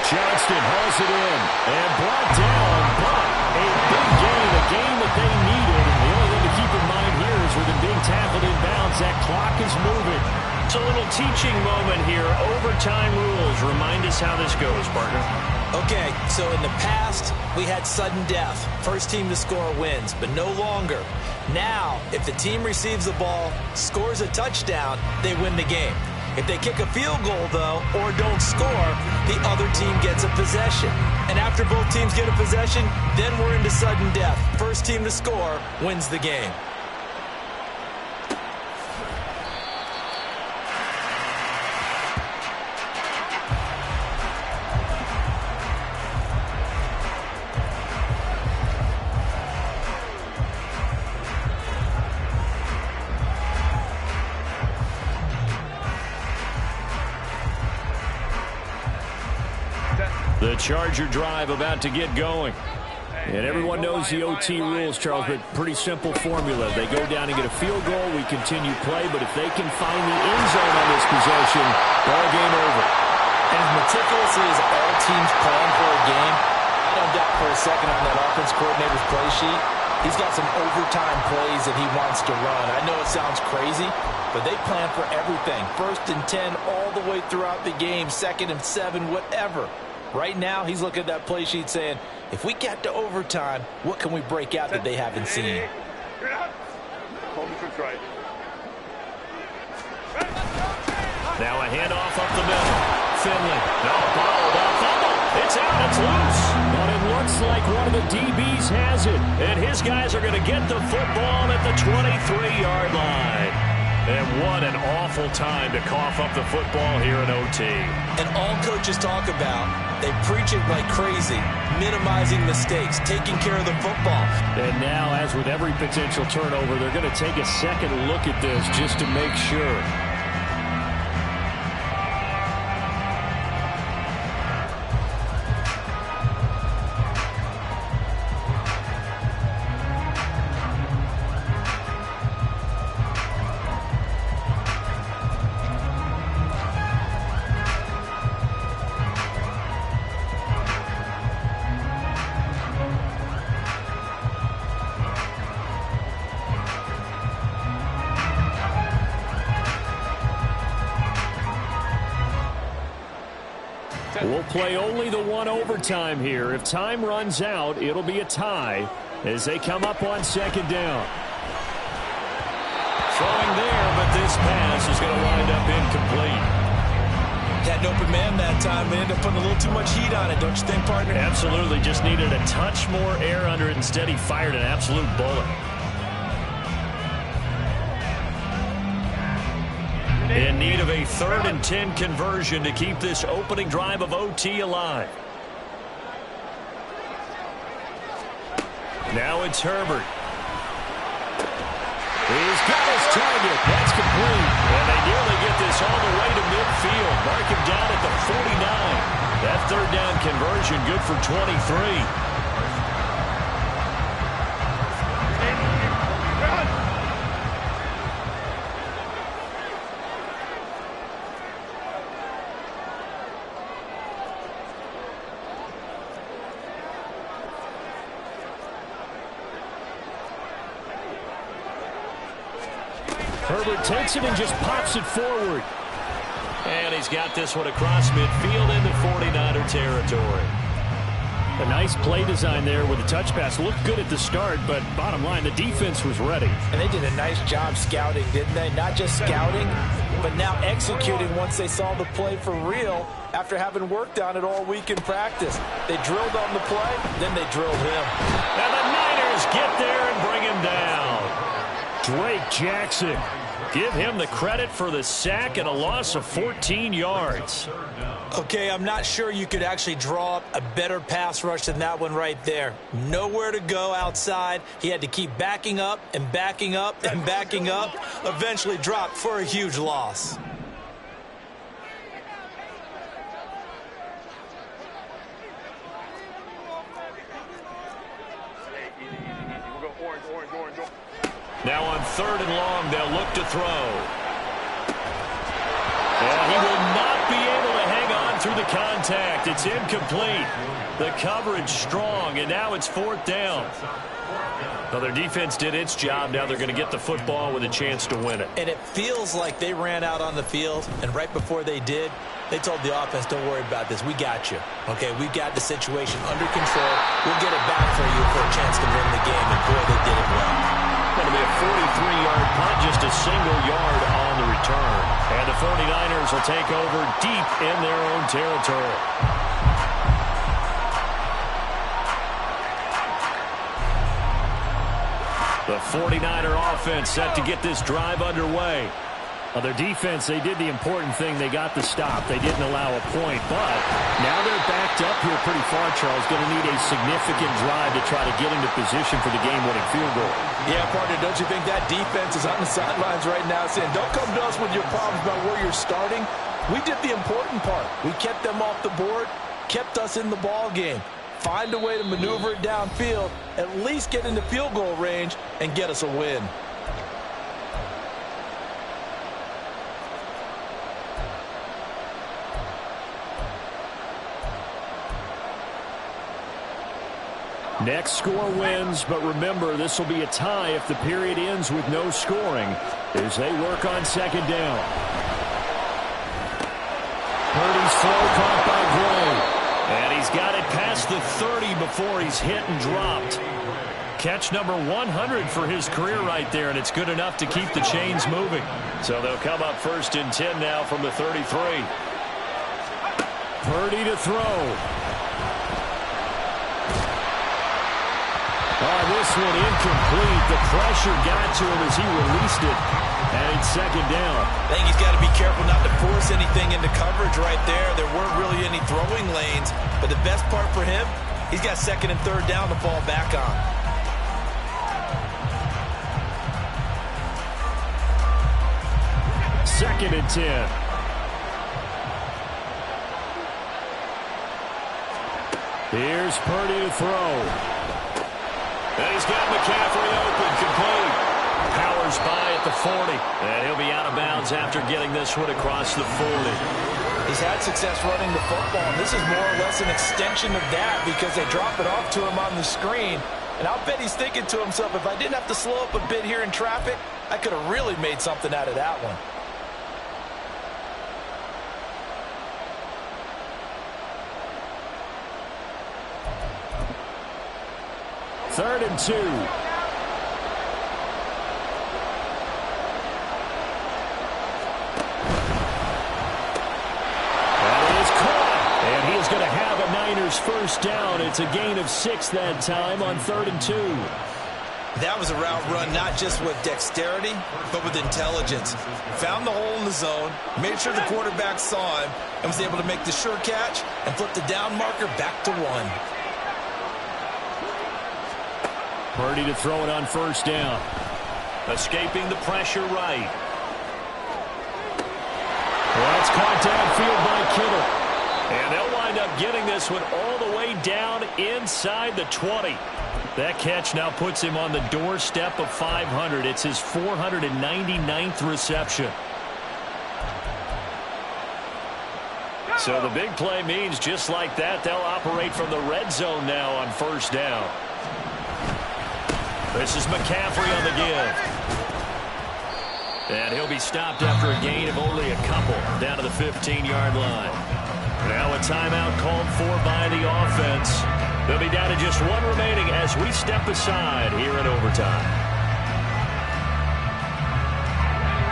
Johnston hauls it in and brought down, but a big gain, a game that they needed. And the only thing to keep in mind here is with him being tackled inbounds, that clock is moving. It's a little teaching moment here. Overtime rules. Remind us how this goes, partner. Okay, so in the past, we had sudden death. First team to score wins, but no longer. Now, if the team receives the ball, scores a touchdown, they win the game. If they kick a field goal, though, or don't score, the other team gets a possession. And after both teams get a possession, then we're into sudden death. First team to score wins the game. The Charger drive about to get going. And everyone knows the OT rules, Charles, but pretty simple formula. They go down and get a field goal, we continue play, but if they can find the end zone on this possession, ball game over. And as meticulously as all teams plan for a game, I don't doubt for a second on that offense coordinator's play sheet, he's got some overtime plays that he wants to run. I know it sounds crazy, but they plan for everything. 1st and 10 all the way throughout the game, 2nd and 7, whatever. Right now, he's looking at that play sheet saying, if we get to overtime, what can we break out that they haven't seen? Now a handoff up the middle. Finley. No, bottled up. Fumble. It's out. It's loose. But it looks like one of the DBs has it. And his guys are going to get the football at the 23-yard line. And what an awful time to cough up the football here in OT. And all coaches talk about, they preach it like crazy, minimizing mistakes, taking care of the football. And now, as with every potential turnover, they're going to take a second look at this just to make sure. We'll play only the one overtime here. If time runs out, it'll be a tie as they come up on 2nd down. Throwing there, but this pass is going to wind up incomplete. Had an open man that time, but ended up putting a little too much heat on it, don't you think, partner? Absolutely. Just needed a touch more air under it. Instead, he fired an absolute bullet. In need of a 3rd and 10 conversion to keep this opening drive of OT alive. Now it's Herbert. He's got his target. That's complete. And they nearly get this all the way to midfield. Mark him down at the 49. That 3rd down conversion good for 23. Herbert takes it and just pops it forward. And he's got this one across midfield into 49er territory. A nice play design there with a touch pass. Looked good at the start, but bottom line, the defense was ready. And they did a nice job scouting, didn't they? Not just scouting, but now executing once they saw the play for real after having worked on it all week in practice. They drilled on the play, then they drilled him. And the Niners get there and bring him down. Drake Jackson. Give him the credit for the sack and a loss of 14 yards. Okay, I'm not sure you could actually draw up a better pass rush than that one right there. Nowhere to go outside. He had to keep backing up and backing up and backing up. Eventually dropped for a huge loss. Now on 3rd and long, they'll look to throw. And he will not be able to hang on through the contact. It's incomplete. The coverage strong, and now it's 4th down. Well, their defense did its job. Now they're going to get the football with a chance to win it. And it feels like they ran out on the field, and right before they did, they told the offense, don't worry about this. We got you. Okay, we've got the situation under control. We'll get it back for you for a chance to win the game, and boy, they did it well. Going to be a 43-yard punt, just a single yard on the return. And the 49ers will take over deep in their own territory. The 49er offense set to get this drive underway. Their defense, they did the important thing. They got the stop. They didn't allow a point, but now they're backed up here pretty far, Charles. Going to need a significant drive to try to get into position for the game-winning field goal. Yeah, partner, don't you think that defense is on the sidelines right now saying, don't come to us with your problems about where you're starting. We did the important part. We kept them off the board, kept us in the ball game. Find a way to maneuver it downfield, at least get into field goal range, and get us a win. Next score wins, but remember, this will be a tie if the period ends with no scoring as they work on 2nd down. Purdy's throw caught by Gray. And he's got it past the 30 before he's hit and dropped. Catch number 100 for his career right there, and it's good enough to keep the chains moving. So they'll come up 1st and 10 now from the 33. Purdy to throw. This one incomplete. The pressure got to him as he released it, and it's 2nd down. I think he's got to be careful not to force anything into coverage right there. There weren't really any throwing lanes, but the best part for him, he's got 2nd and 3rd down to fall back on. Second and 10. Here's Purdy to throw. And he's got McCaffrey open, complete. Powers by at the 40. And he'll be out of bounds after getting this one across the 40. He's had success running the football, and this is more or less an extension of that because they drop it off to him on the screen. And I'll bet he's thinking to himself, if I didn't have to slow up a bit here in traffic, I could have really made something out of that one. Third and 2. That is caught. And he is going to have a Niners 1st down. It's a gain of 6 that time on 3rd and 2. That was a route run not just with dexterity, but with intelligence. Found the hole in the zone, made sure the quarterback saw him, and was able to make the sure catch and flip the down marker back to 1. Purdy to throw it on 1st down. Escaping the pressure right. That's caught downfield by Kittle. And they'll wind up getting this one all the way down inside the 20. That catch now puts him on the doorstep of 500. It's his 499th reception. So the big play means just like that, they'll operate from the red zone now on 1st down. This is McCaffrey on the give. And he'll be stopped after a gain of only a couple down to the 15-yard line. Now a timeout called for by the offense. They'll be down to just one remaining as we step aside here in overtime.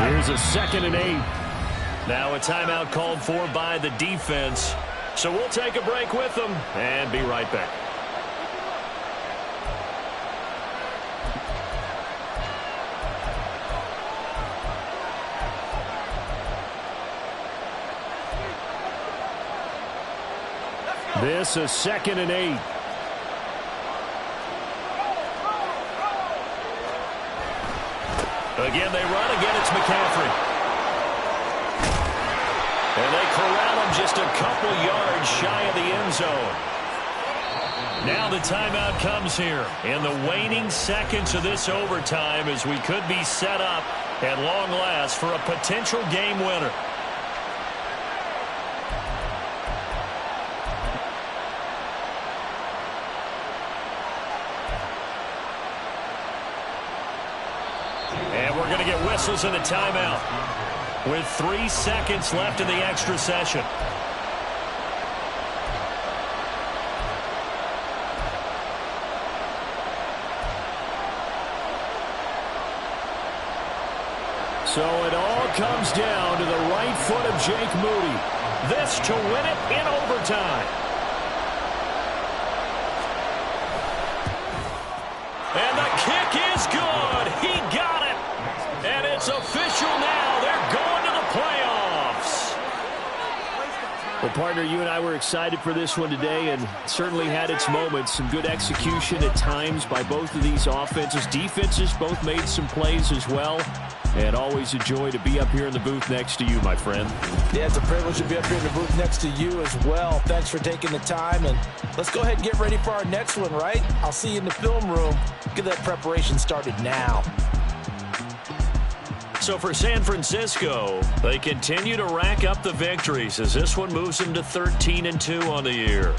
Here's a 2nd and 8. Now a timeout called for by the defense. So we'll take a break with them and be right back. This is 2nd and 8. Again, they run. Again, it's McCaffrey. And they corral him just a couple yards shy of the end zone. Now the timeout comes here in the waning seconds of this overtime as we could be set up at long last for a potential game winner. we're going to get whistles and a timeout with 3 seconds left in the extra session. So it all comes down to the right foot of Jake Moody. This to win it in overtime. And the kick is good. He got it. And it's official now. They're going to the playoffs. Well, partner, you and I were excited for this one today and certainly had its moments. Some good execution at times by both of these offenses. Defenses both made some plays as well. And always a joy to be up here in the booth next to you, my friend. Yeah, it's a privilege to be up here in the booth next to you as well. Thanks for taking the time, and let's go ahead and get ready for our next one, right? I'll see you in the film room. Get that preparation started now. So for San Francisco, they continue to rack up the victories as this one moves them to 13-2 on the year.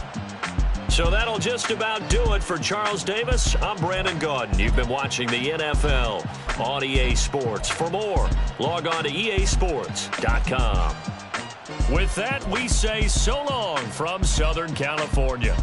So that'll just about do it for Charles Davis. I'm Brandon Gaudin. You've been watching the NFL on EA Sports. For more, log on to easports.com. With that, we say so long from Southern California.